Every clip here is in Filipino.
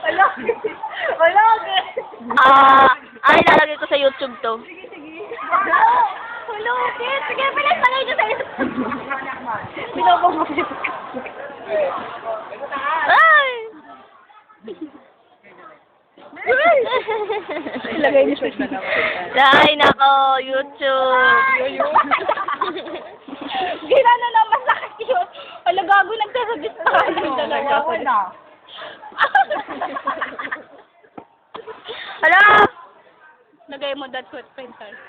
Wala. Wala. Ay, lalagay ko sa YouTube to. Wala. Sige, palagay ko sa YouTube. Binabog mo. Ay! Ilagay niyo siya na naman. Ay, nako, YouTube. Gila na naman sakit yun. Wala, gago, nagsasagot pa kami ng dalawa. Hala! Lagay mo that footprint first.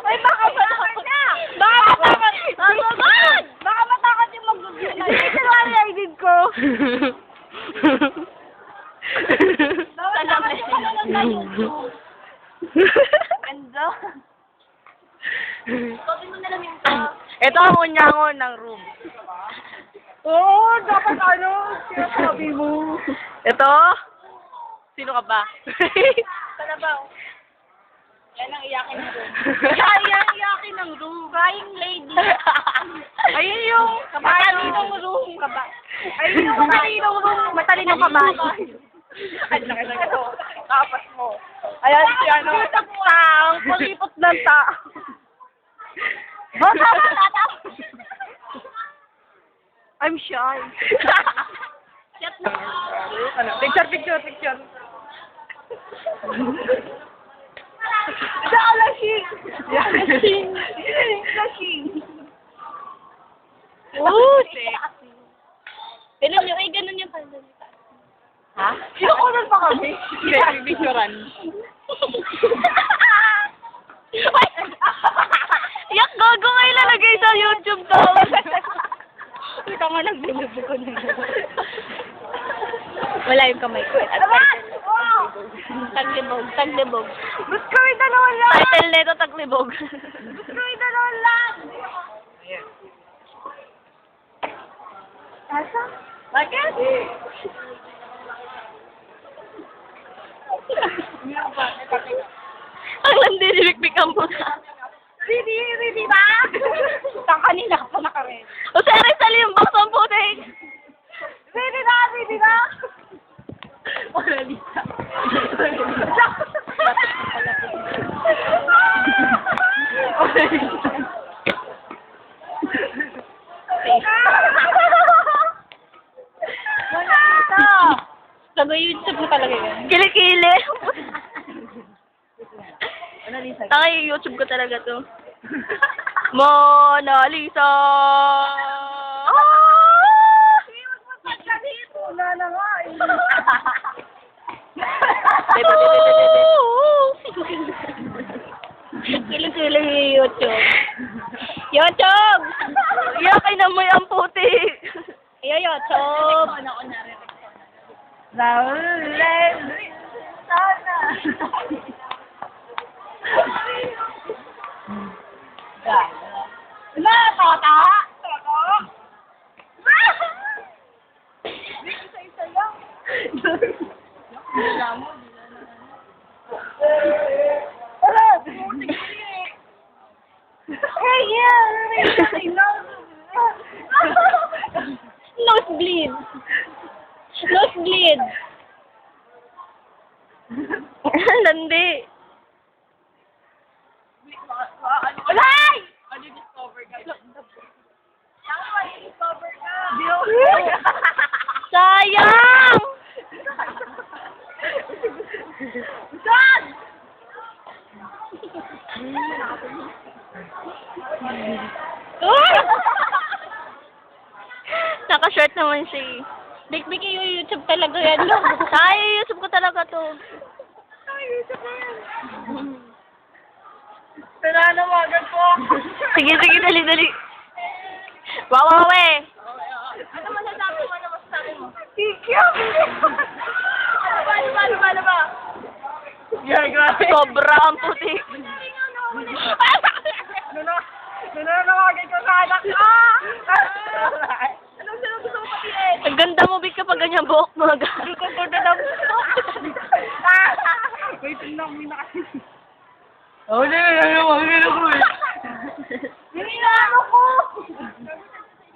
Ay, baka matakot na! Baka matakot! Matakot! Baka matakot yung mag-google. Ito lang yung ID ko. Bawal naman yung manonood na YouTube. Enzo? Kopin mo na lang yung Ito ang unyangon ng room. Oo, dapat ano, sinasabi mo. Ito? Sino ka ba? Kalabaw. Yan ang iyakin ng room. Yan ang iyakin ng room. Crying lady. Ayun yung matalinong room. Ayun yung matalinong room. Matalinong kabayo. Ay, nakita ko. Kapas mo. Ayan si ano. Ang palipot ng ta. I'm shy. Shut na. Picture. Lasing. Oh, Ganun yung, ganun yung pala. ha? Sinukunan pa kami. Hindi, bibisuran. Yak, gago nga ilalagay sa YouTube to. Ikaw nga nagbinubog ko na. Wala yung kamay ko. Taglibog. Gusto ko yung dalawa lang. Title nito, taglibog. Gusto ko yung dalawa lang. Asa? Bakit? Ang landi, nilipik ang puta. Ready ba? Tang kanina ka pa nakarin. O, sari-sali yung box ang putik. Ready na? Wala dito. Nag-YouTube mo talaga yun. Kilikili. Ay, YouTube ko talaga to. Mona Lisa! Wala na nga eh. Kilikili yung YouTube. YouTube! Iyakin na may ang putik. Iyo, YouTube. Raul, sana. Tota? Toto? Isa-isa lang. Dila mo. Wala, putik eh. Hey, yeah. Nosebleed. Landi. Walay! Discover ka. Sayang! Saan? Naka-short naman siya eh. Big yung YouTube talaga yan. Ay, YouTube ko talaga to. Pinanawagan ko. Sige, dali. Wawawe! Ano masasabi mo? Ikyo! Ano ba? Yeah, grabe. Sobrang putik. Nananawagan ko sa anak ko! Anong gusto mo patiin? Ang ganda mo, Big, kapag ganyan buhok mo. Gusto na lang. Wait lang, may nakasi. Oh, hindi.